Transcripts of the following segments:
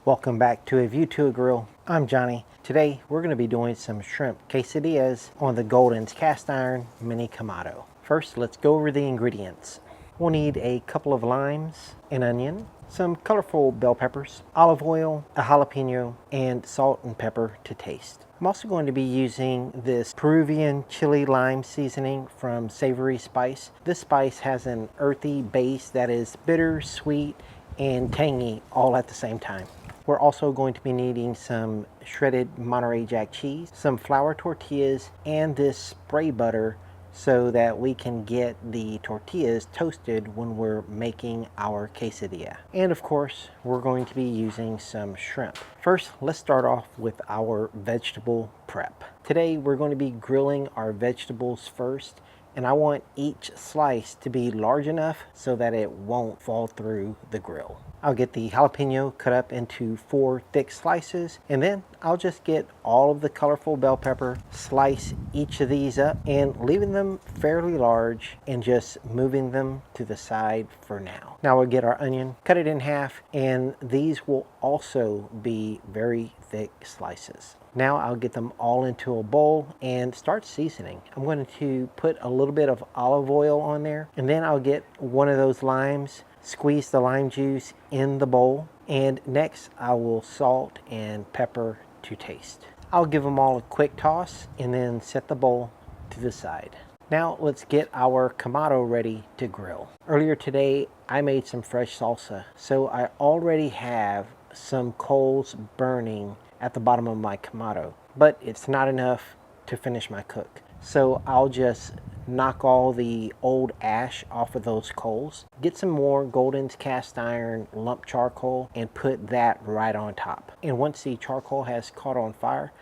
Welcome back to A View to a Grill. I'm Johnny. Today we're going to be doing some shrimp quesadillas on the Golden's cast iron mini Kamado. First, let's go over the ingredients. We'll need a couple of limes, an onion, some colorful bell peppers, olive oil, a jalapeno, and salt and pepper to taste. I'm also going to be using this Peruvian chili lime seasoning from Savory Spice. This spice has an earthy base that is bitter, sweet, and tangy all at the same time. We're also going to be needing some shredded Monterey Jack cheese, some flour tortillas, and this spray butter so that we can get the tortillas toasted when we're making our quesadilla. And of course, we're going to be using some shrimp. First, let's start off with our vegetable prep. Today, we're going to be grilling our vegetables first, and I want each slice to be large enough so that it won't fall through the grill. I'll get the jalapeno cut up into 4 thick slices, and then I'll just get all of the colorful bell pepper, slice each of these up, and leaving them fairly large and just moving them to the side for now. Now we'll get our onion, cut it in half, and these will also be very thick slices. Now I'll get them all into a bowl and start seasoning. I'm going to put a little bit of olive oil on there, and then I'll get one of those limes, squeeze the lime juice in the bowl, and next I will salt and pepper to taste. I'll give them all a quick toss and then set the bowl to the side. Now let's get our Kamado ready to grill. Earlier today I made some fresh salsa, so I already have some coals burning at the bottom of my Kamado, but it's not enough to finish my cook. So I'll just knock all the old ash off of those coals, get some more Golden's cast iron lump charcoal, and put that right on top. And once the charcoal has caught on fire,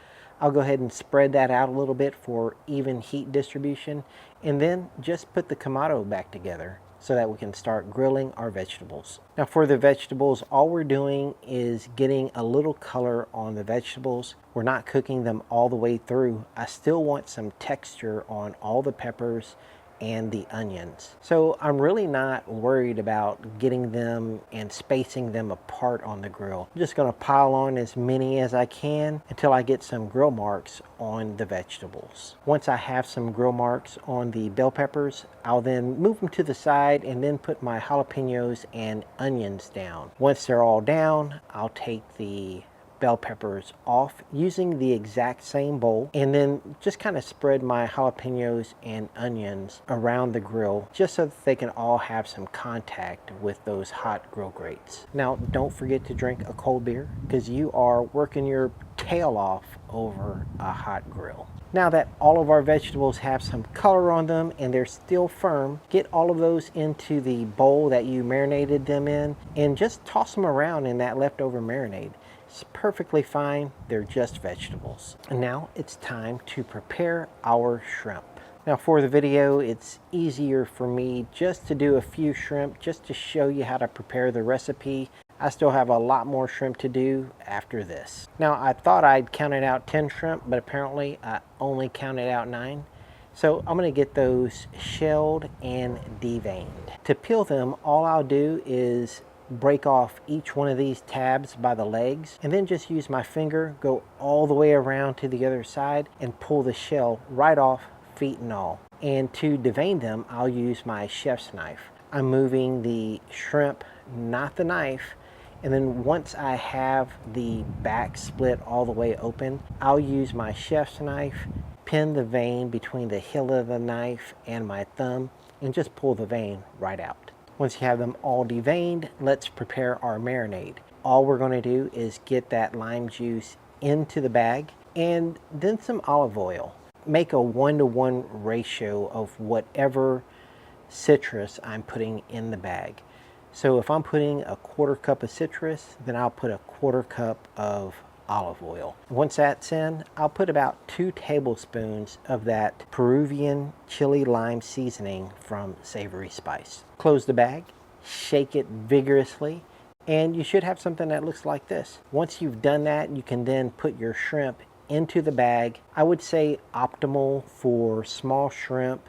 I'll go ahead and spread that out a little bit for even heat distribution, and then just put the Kamado back together so that we can start grilling our vegetables. Now for the vegetables, all we're doing is getting a little color on the vegetables. We're not cooking them all the way through. I still want some texture on all the peppers and the onions. So I'm really not worried about getting them and spacing them apart on the grill. I'm just gonna pile on as many as I can until I get some grill marks on the vegetables. Once I have some grill marks on the bell peppers, I'll then move them to the side and then put my jalapenos and onions down. Once they're all down, I'll take the bell peppers off using the exact same bowl, and then just kind of spread my jalapenos and onions around the grill just so that they can all have some contact with those hot grill grates. Now don't forget to drink a cold beer because you are working your tail off over a hot grill. Now that all of our vegetables have some color on them and they're still firm, get all of those into the bowl that you marinated them in and just toss them around in that leftover marinade. It's perfectly fine, they're just vegetables. And now it's time to prepare our shrimp. Now for the video, it's easier for me just to do a few shrimp just to show you how to prepare the recipe. I still have a lot more shrimp to do after this. Now I thought I'd counted out 10 shrimp, but apparently I only counted out 9. So I'm gonna get those shelled and deveined. To peel them, all I'll do is break off each one of these tabs by the legs and then just use my finger, go all the way around to the other side and pull the shell right off, feet and all. And to devein them, I'll use my chef's knife. I'm moving the shrimp, not the knife, and then once I have the back split all the way open, I'll use my chef's knife, pin the vein between the heel of the knife and my thumb, and just pull the vein right out. Once you have them all deveined, let's prepare our marinade. All we're going to do is get that lime juice into the bag and then some olive oil. Make a 1-to-1 ratio of whatever citrus I'm putting in the bag. So if I'm putting a 1/4 cup of citrus, then I'll put a 1/4 cup of olive oil. Once that's in, I'll put about 2 tablespoons of that Peruvian chili lime seasoning from Savory Spice. Close the bag, shake it vigorously, and you should have something that looks like this. Once you've done that, you can then put your shrimp into the bag. I would say optimal for small shrimp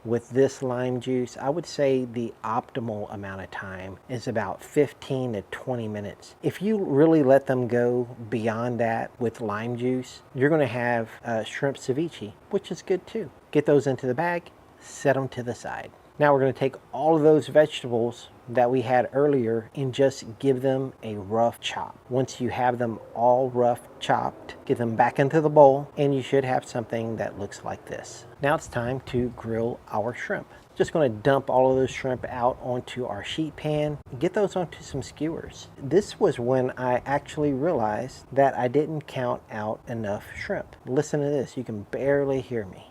with this lime juice, I would say the optimal amount of time is about 15 to 20 minutes. If you really let them go beyond that with lime juice, you're going to have shrimp ceviche, which is good too. Get those into the bag, set them to the side. Now we're going to take all of those vegetables that we had earlier and just give them a rough chop. Once you have them all rough chopped, get them back into the bowl and you should have something that looks like this. Now it's time to grill our shrimp. Just going to dump all of those shrimp out onto our sheet pan and get those onto some skewers. This was when I actually realized that I didn't count out enough shrimp. Listen to this, you can barely hear me.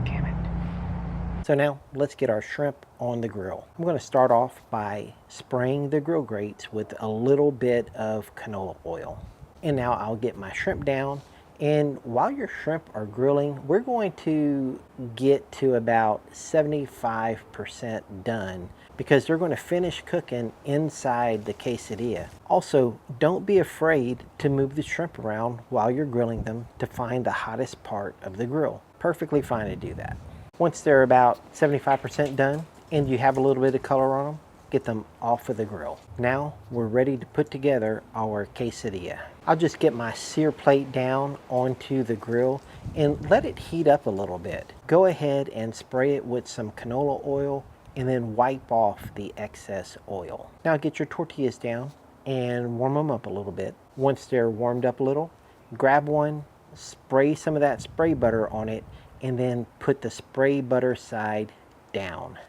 Damn it. So now let's get our shrimp on the grill. I'm going to start off by spraying the grill grates with a little bit of canola oil. And now I'll get my shrimp down. And while your shrimp are grilling, we're going to get to about 75% done because they're going to finish cooking inside the quesadilla. Also, don't be afraid to move the shrimp around while you're grilling them to find the hottest part of the grill. Perfectly fine to do that. Once they're about 75% done and you have a little bit of color on them, get them off of the grill. Now we're ready to put together our quesadilla. I'll just get my sear plate down onto the grill and let it heat up a little bit. Go ahead and spray it with some canola oil and then wipe off the excess oil. Now get your tortillas down and warm them up a little bit. Once they're warmed up a little, grab one, spray some of that spray butter on it, and then put the spray butter side down.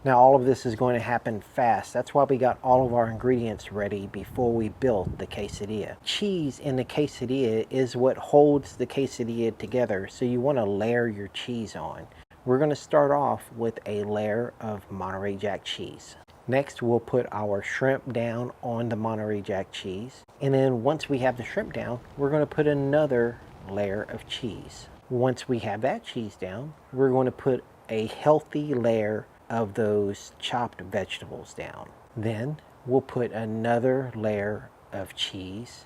Now all of this is going to happen fast. That's why we got all of our ingredients ready before we built the quesadilla. Cheese in the quesadilla is what holds the quesadilla together, so you want to layer your cheese on. We're going to start off with a layer of Monterey Jack cheese. Next, we'll put our shrimp down on the Monterey Jack cheese. And then once we have the shrimp down, we're going to put another layer of cheese. Once we have that cheese down, we're going to put a healthy layer of those chopped vegetables down. Then we'll put another layer of cheese,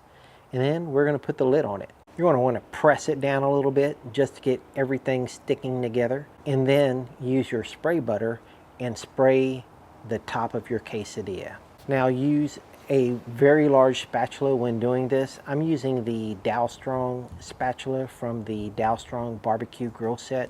and then we're going to put the lid on it. You're going to want to press it down a little bit just to get everything sticking together, and then use your spray butter and spray the top of your quesadilla. Now use a very large spatula when doing this. I'm using the Dow Strong spatula from the Dow Strong barbecue grill set.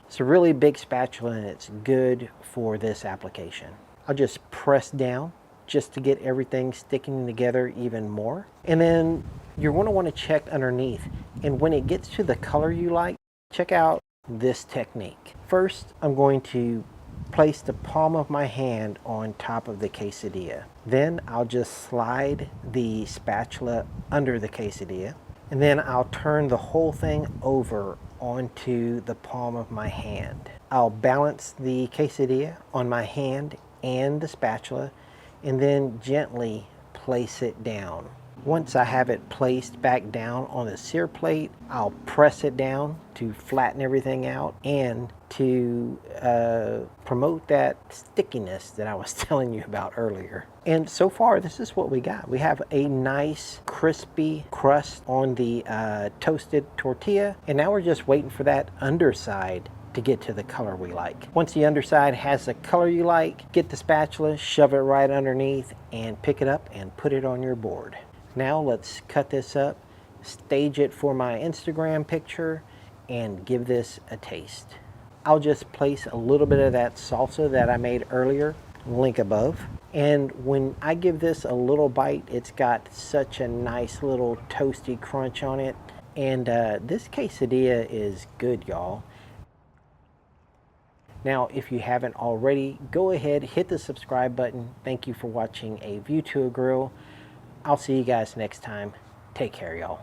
It's a really big spatula and it's good for this application. I'll just press down just to get everything sticking together even more. And then you're going to want to check underneath. And when it gets to the color you like, check out this technique. First, I'm going to place the palm of my hand on top of the quesadilla. Then I'll just slide the spatula under the quesadilla, and then I'll turn the whole thing over onto the palm of my hand. I'll balance the quesadilla on my hand and the spatula and then gently place it down. Once I have it placed back down on the sear plate, I'll press it down to flatten everything out and to promote that stickiness that I was telling you about earlier. And so far, this is what we got. We have a nice crispy crust on the toasted tortilla, and now we're just waiting for that underside to get to the color we like. Once the underside has the color you like, get the spatula, shove it right underneath, and pick it up and put it on your board. Now let's cut this up, stage it for my Instagram picture, and give this a taste. I'll just place a little bit of that salsa that I made earlier, link above. And when I give this a little bite, it's got such a nice little toasty crunch on it. And this quesadilla is good, y'all. Now, if you haven't already, go ahead, hit the subscribe button. Thank you for watching A View to a Grill. I'll see you guys next time. Take care, y'all.